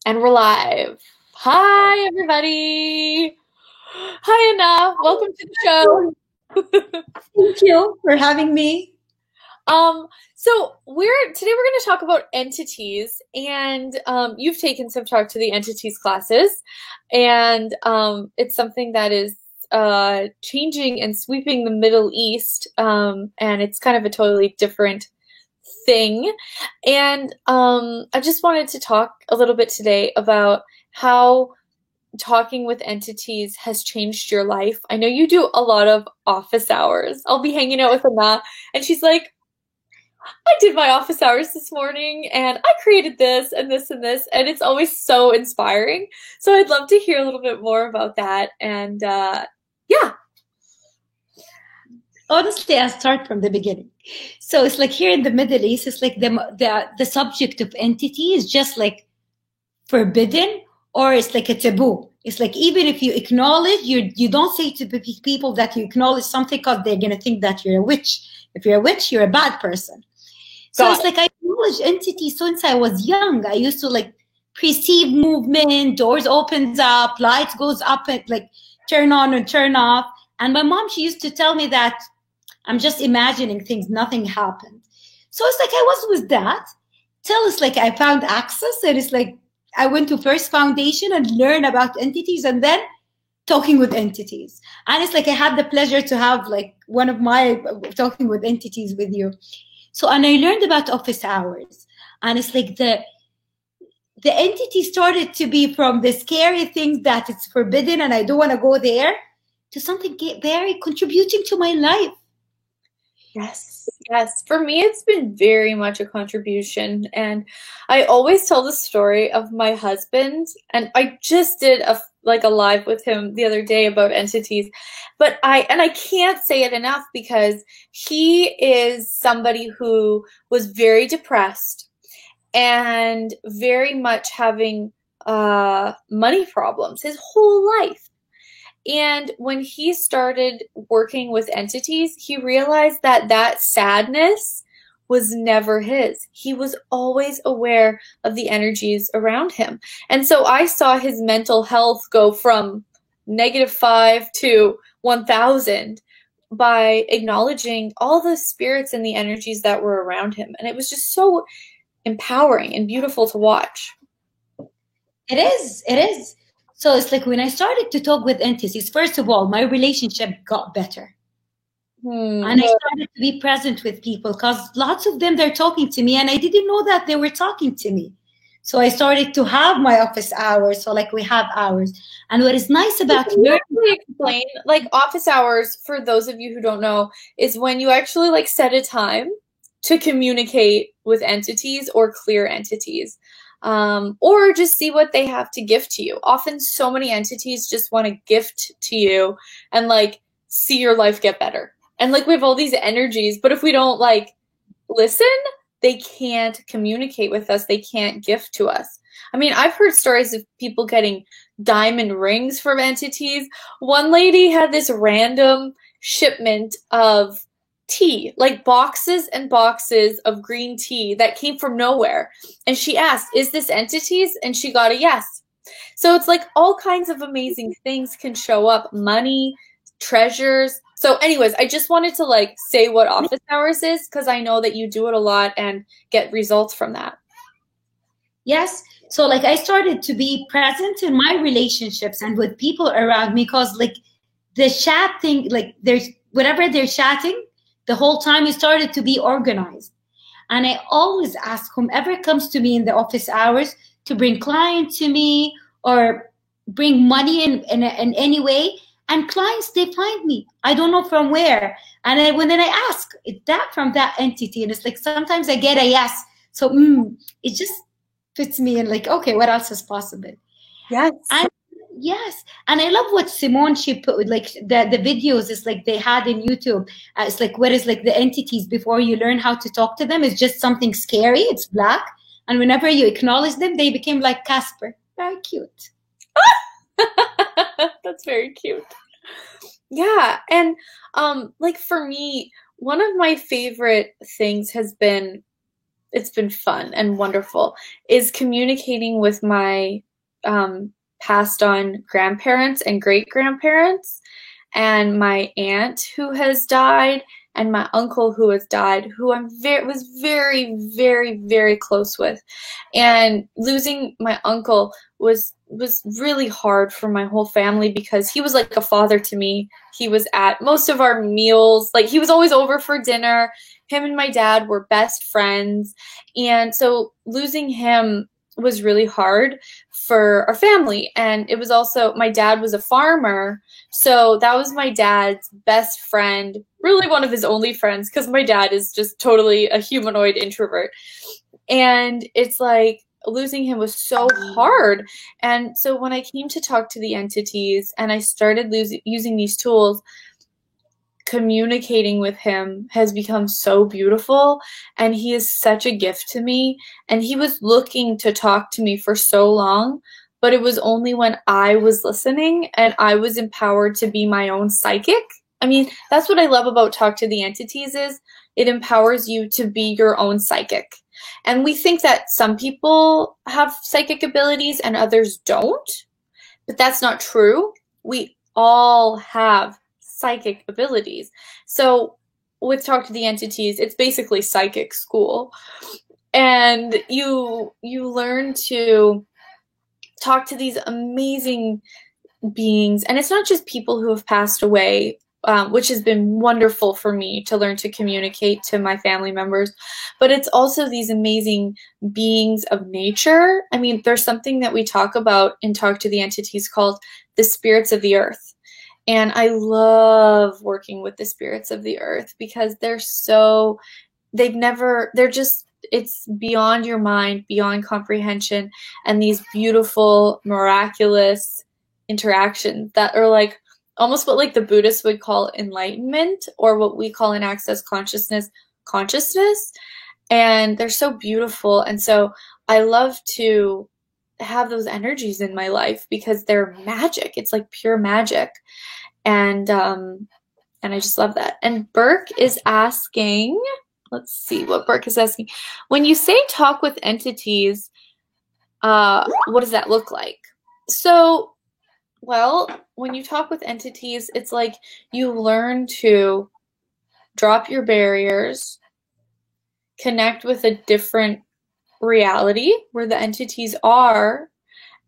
And we're live. Hi, everybody. Hi, Anna. Welcome to the show. Thank you for having me. So we're going to talk about entities, and you've taken some Talk to the Entities classes, and it's something that is changing and sweeping the Middle East, and it's kind of a totally different thing. And I just wanted to talk a little bit today about how talking with entities has changed your life. I know you do a lot of office hours. I'll be hanging out with Anna, and she's like, I did my office hours this morning, and I created this and this and this, and it's always so inspiring. So I'd love to hear a little bit more about that. And yeah. Honestly, I start from the beginning. So it's like here in the Middle East, it's like the subject of entity is just like forbidden, or it's like a taboo. It's like even if you acknowledge, you don't say to people that you acknowledge something because they're gonna think that you're a witch. If you're a witch, you're a bad person. So Got it's like I acknowledge entity since I was young. I used to like perceive movement, doors opens up, lights goes up and like turn on and turn off. And my mom, she used to tell me that I'm just imagining things, nothing happened. So it's like I was with that till it's like I found access, and it's like I went to First Foundation and learn about entities, and then talking with entities. And it's like I had the pleasure to have like one of my talking with entities with you. So, and I learned about office hours. And it's like the entity started to be from the scary things that it's forbidden and I don't want to go there, to something very contributing to my life. Yes, yes. For me, it's been very much a contribution. And I always tell the story of my husband, and I just did a live with him the other day about entities. But I can't say it enough because he is somebody who was very depressed and very much having money problems his whole life. And when he started working with entities, he realized that that sadness was never his. He was always aware of the energies around him. And so I saw his mental health go from -5 to 1,000 by acknowledging all the spirits and the energies that were around him. And it was just so empowering and beautiful to watch. It is. It is. So it's like when I started to talk with entities, first of all, my relationship got better. Hmm. And I started to be present with people because lots of them, they're talking to me and I didn't know that they were talking to me. So I started to have my office hours. So like we have hours. And what is nice Can about you learning, actually explain, like office hours, for those of you who don't know, is when you actually like set a time to communicate with entities or clear entities, or just see what they have to give to you. Often, so many entities just want to gift to you and like see your life get better. And like we have all these energies, but if we don't like listen, they can't communicate with us. They can't gift to us. I mean, I've heard stories of people getting diamond rings from entities. One lady had this random shipment of tea, like boxes and boxes of green tea that came from nowhere. And she asked, "Is this entities?" And she got a yes. So it's like all kinds of amazing things can show up, money, treasures. So, anyways, I just wanted to like say what office hours is because I know that you do it a lot and get results from that. yes. So like I started to be present in my relationships and with people around me because like the chat thing, like there's whatever they're chatting, the whole time it started to be organized. And I always ask whomever comes to me in the office hours to bring client to me or bring money in any way. And clients, they find me. I don't know from where. And then I ask, is that from that entity? And it's like sometimes I get a yes. So it just fits me in like, okay, what else is possible? Yes. And yes, and I love what Simone she put like the videos is like they had in YouTube. It's like what is like the entities before you learn how to talk to them is just something scary. It's black, and whenever you acknowledge them, they became like Casper. Very cute. That's very cute. Yeah, and like for me, one of my favorite things has been it's been fun and wonderful, is communicating with my passed on grandparents and great grandparents, and my aunt who has died, and my uncle who has died, who was very, very, very close with. And losing my uncle was really hard for my whole family because he was like a father to me. He was at most of our meals, like he was always over for dinner. Him and my dad were best friends. And so losing him was really hard for our family. And it was also, my dad was a farmer. So that was my dad's best friend, really one of his only friends, because my dad is just totally a humanoid introvert. And it's like losing him was so hard. And so when I came to talk to the entities and I started using these tools, communicating with him has become so beautiful, and he is such a gift to me. And he was looking to talk to me for so long, but it was only when I was listening and I was empowered to be my own psychic. I mean, that's what I love about Talk to the Entities, is it empowers you to be your own psychic. And we think that some people have psychic abilities and others don't, but that's not true. We all have psychic abilities. So with Talk to the Entities, it's basically psychic school. And you learn to talk to these amazing beings. And it's not just people who have passed away, which has been wonderful for me to learn to communicate to my family members, but it's also these amazing beings of nature. I mean, there's something that we talk about in Talk to the Entities called the spirits of the earth. And I love working with the spirits of the earth because they're just, it's beyond your mind, beyond comprehension, and these beautiful, miraculous interactions that are like almost what like the Buddhists would call enlightenment, or what we call in Access consciousness. And they're so beautiful. And so I love to have those energies in my life because they're magic. It's like pure magic. And I just love that. And Burke is asking, let's see what Burke is asking. When you say talk with entities, what does that look like? So, well, when you talk with entities, it's like you learn to drop your barriers, connect with a different reality where the entities are,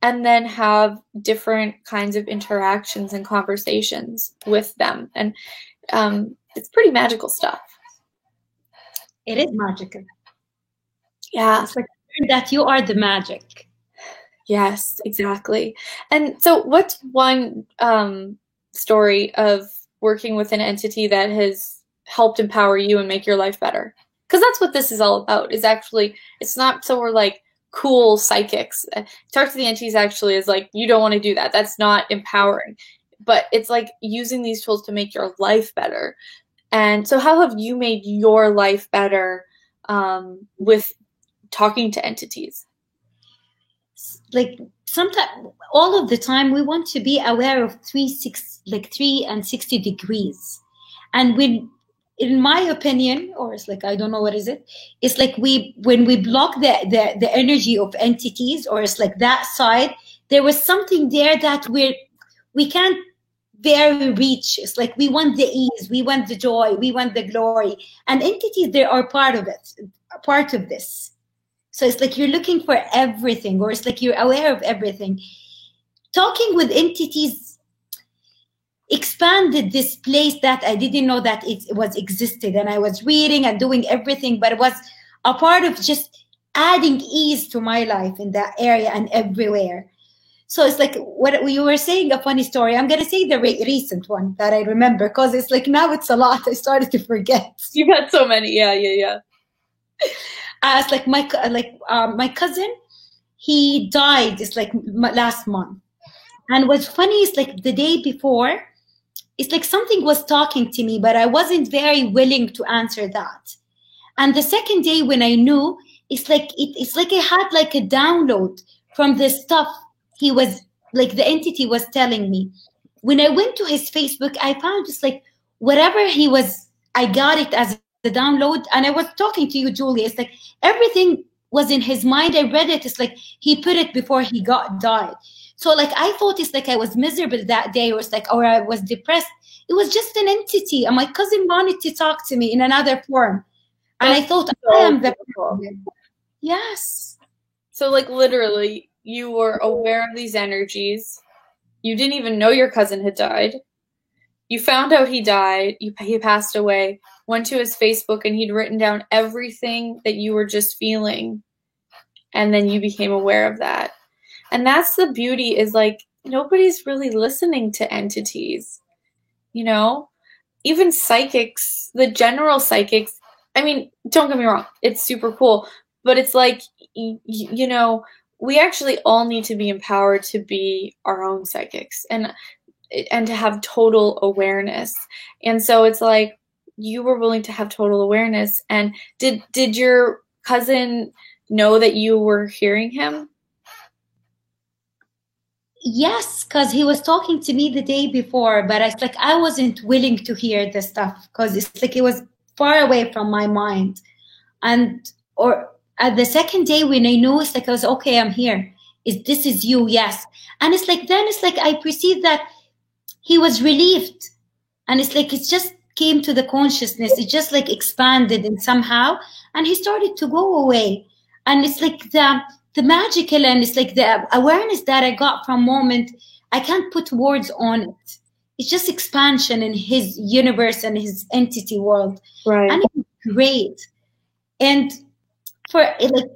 and then have different kinds of interactions and conversations with them. And it's pretty magical stuff. It is magical. Yeah. It's like that you are the magic. Yes, exactly. And so what's one story of working with an entity that has helped empower you and make your life better? Because that's what this is all about, is actually, it's not so we're like cool psychics. Talk to the Entities actually is like, you don't want to do that. That's not empowering. But it's like using these tools to make your life better. And so how have you made your life better with talking to entities? Like sometimes, all of the time, we want to be aware of 360 degrees. And when, in my opinion, or it's like, I don't know what is it, it's like when we block the energy of entities, or it's like that side, there was something there that we can't very reach. It's like we want the ease, we want the joy, we want the glory, and entities, they are part of it, part of this. So it's like you're looking for everything, or it's like you're aware of everything. Talking with entities expanded this place that I didn't know that it was existed, and I was reading and doing everything, but it was a part of just adding ease to my life in that area and everywhere. So it's like what you were saying, a funny story. I'm going to say the recent one that I remember, because it's like now it's a lot. I started to forget. You've had so many. Yeah. It's like my cousin, he died. It's like last month. And what's funny is like the day before, it's like something was talking to me, but I wasn't very willing to answer that. And the second day when I knew, it's like I had like a download from the stuff he was like, the entity was telling me. When I went to his Facebook, I found just like whatever he was, I got it as the download. And I was talking to you, Julie. It's like everything was in his mind. I read it. It's like he put it before he died. So like I thought it's like I was miserable that day, or it's like, or I was depressed. It was just an entity, and my cousin wanted to talk to me in another form, and I thought I am the problem. Yes. So like literally, you were aware of these energies. You didn't even know your cousin had died. You found out he died. He passed away. Went to his Facebook, and he'd written down everything that you were just feeling, and then you became aware of that. And that's the beauty, is like nobody's really listening to entities, you know? Even psychics, the general psychics, I mean, don't get me wrong, it's super cool, but it's like, you know, we actually all need to be empowered to be our own psychics and to have total awareness. And so it's like you were willing to have total awareness. And did your cousin know that you were hearing him? Yes, because he was talking to me the day before, but it's like I wasn't willing to hear the stuff because it's like it was far away from my mind. And or at the second day when I knew, it's like I was okay, I'm here. This is you, yes. And it's like then it's like I perceived that he was relieved. And it's like it just came to the consciousness. It just like expanded and somehow, and he started to go away. And it's like the magical, and it's like the awareness that I got from moment, I can't put words on it. It's just expansion in his universe and his entity world. Right. And it's great. And for like,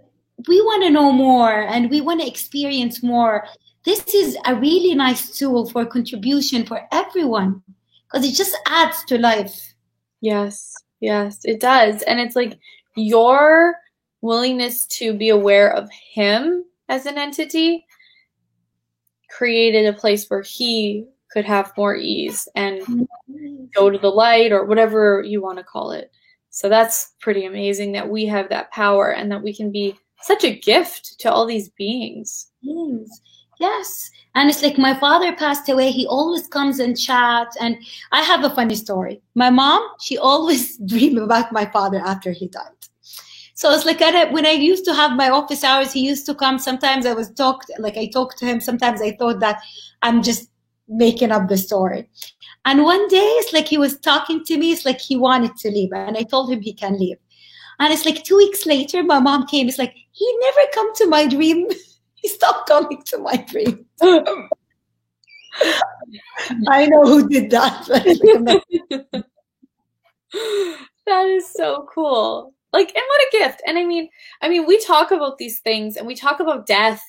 we want to know more and we want to experience more. This is a really nice tool for contribution for everyone because it just adds to life. Yes, it does. And it's like your willingness to be aware of him as an entity created a place where he could have more ease and go to the light or whatever you want to call it. So that's pretty amazing that we have that power and that we can be such a gift to all these beings. Yes. And it's like my father passed away. He always comes and chats. And I have a funny story. My mom, she always dreamed about my father after he died. So it's like when I used to have my office hours, he used to come. Sometimes I talked to him. Sometimes I thought that I'm just making up the story. And one day it's like he was talking to me. It's like he wanted to leave. And I told him he can leave. And it's like 2 weeks later, my mom came. It's like, he never come to my dream. He stopped coming to my dream. I know who did that. That is so cool. Like, and what a gift. And I mean, we talk about these things and we talk about death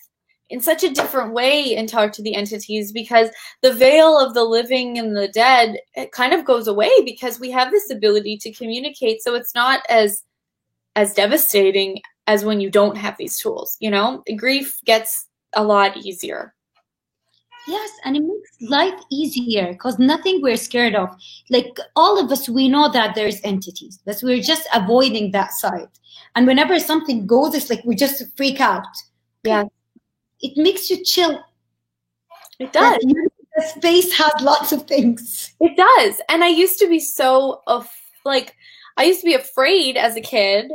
in such a different way and talk to the entities because the veil of the living and the dead, it kind of goes away because we have this ability to communicate. So it's not as devastating as when you don't have these tools, you know? Grief gets a lot easier. Yes, and it makes life easier because nothing we're scared of. Like all of us, we know that there's entities, but we're just avoiding that side. And whenever something goes, it's like we just freak out. Yeah. It makes you chill. It does. The space has lots of things. It does. And I used to be I used to be afraid as a kid.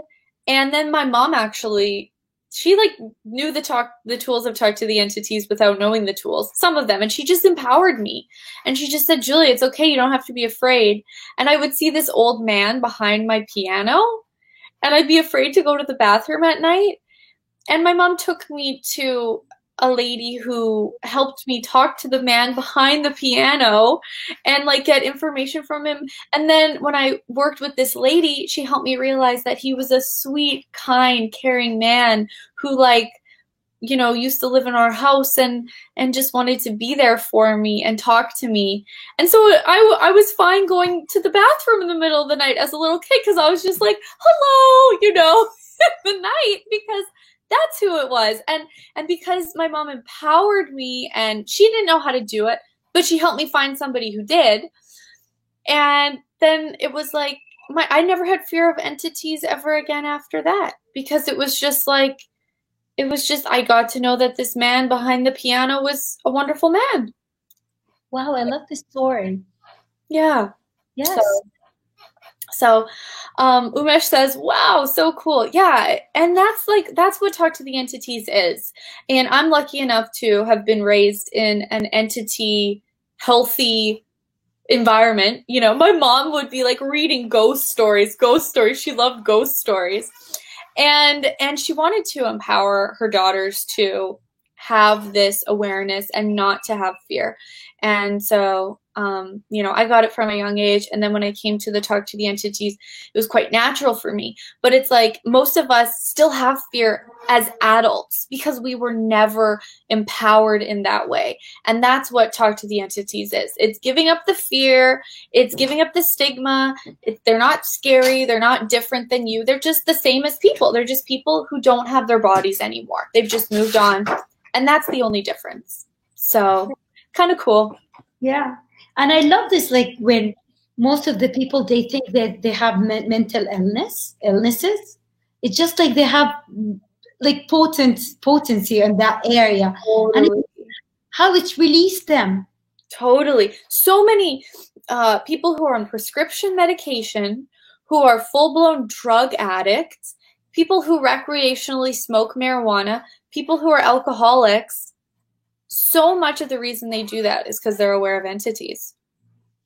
And then my mom actually, she like knew the tools of talk to the entities without knowing the tools, some of them. And she just empowered me. And she just said, Julie, it's okay. You don't have to be afraid. And I would see this old man behind my piano and I'd be afraid to go to the bathroom at night. And my mom took me to a lady who helped me talk to the man behind the piano and like get information from him. And then when I worked with this lady, she helped me realize that he was a sweet, kind, caring man who like, you know, used to live in our house and just wanted to be there for me and talk to me. And so I was fine going to the bathroom in the middle of the night as a little kid because I was just like, hello, you know, in the night because that's who it was. And because my mom empowered me and she didn't know how to do it, but she helped me find somebody who did. And then it was like, I never had fear of entities ever again after that because it was just I got to know that this man behind the piano was a wonderful man. Wow, I love this story. Yeah. Yes. So, Umesh says, wow, so cool. Yeah. And that's what Talk to the Entities is. And I'm lucky enough to have been raised in an entity healthy environment. You know, my mom would be like reading ghost stories, ghost stories. She loved ghost stories. And she wanted to empower her daughters to have this awareness and not to have fear. And so, you know, I got it from a young age. And then when I came to the Talk to the Entities, it was quite natural for me. But it's like most of us still have fear as adults because we were never empowered in that way. And that's what Talk to the Entities is. It's giving up the fear, it's giving up the stigma. They're not scary, they're not different than you. They're just the same as people. They're just people who don't have their bodies anymore. They've just moved on. And that's the only difference. So, kind of cool. Yeah. And I love this, like when most of the people, they think that they have mental illnesses. It's just like they have like potency in that area. Totally. And how it's released them. Totally. So many people who are on prescription medication, who are full-blown drug addicts, people who recreationally smoke marijuana, people who are alcoholics, so much of the reason they do that is because they're aware of entities.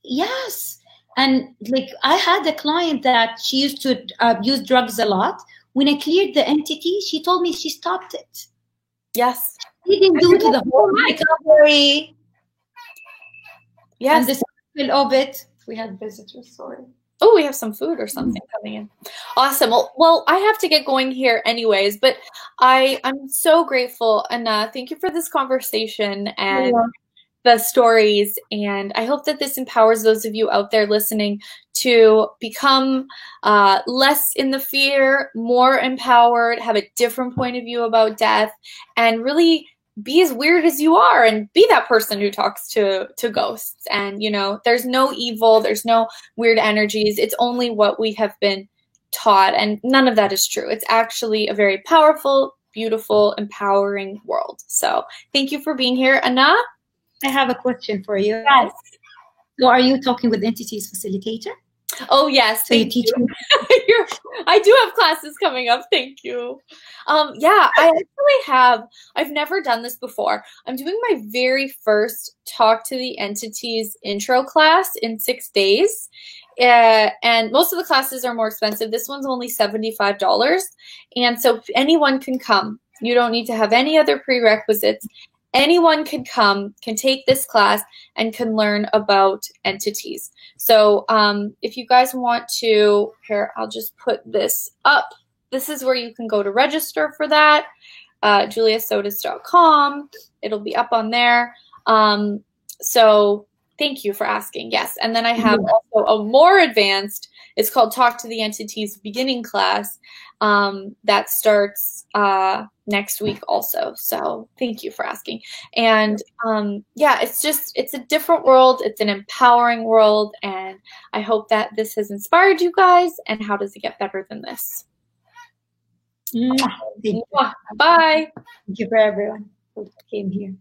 Yes. And like I had a client that she used to use drugs a lot. When I cleared the entity, she told me she stopped it. Yes. She didn't do to the whole recovery. Yes. And the cycle of it. We had visitors, sorry. Oh, we have some food or something coming in. Awesome. Well, I have to get going here anyways, but I'm so grateful, and thank you for this conversation and the stories. And I hope that this empowers those of you out there listening to become less in the fear, more empowered, have a different point of view about death, and really be as weird as you are and be that person who talks to ghosts. And, you know, there's no evil, there's no weird energies. It's only what we have been taught. And none of that is true. It's actually a very powerful, beautiful, empowering world. So thank you for being here. Anna? I have a question for you. Yes. So are you talking with entities facilitator? Oh, yes. So you teach me. I do have classes coming up. Thank you. Yeah, I actually have. I've never done this before. I'm doing my very first Talk to the Entities intro class in 6 days. And most of the classes are more expensive. This one's only $75. And so anyone can come. You don't need to have any other prerequisites. Anyone can come, can take this class, and can learn about entities. So if you guys want to, here, I'll just put this up. This is where you can go to register for that, juliasotis.com. It'll be up on there. So thank you for asking. Yes, and then I have also a more advanced, it's called Talk to the Entities beginning class that starts next week also. So thank you for asking. And yeah, it's a different world. It's an empowering world. And I hope that this has inspired you guys. And how does it get better than this? Thank you. Bye. Thank you for everyone who came here.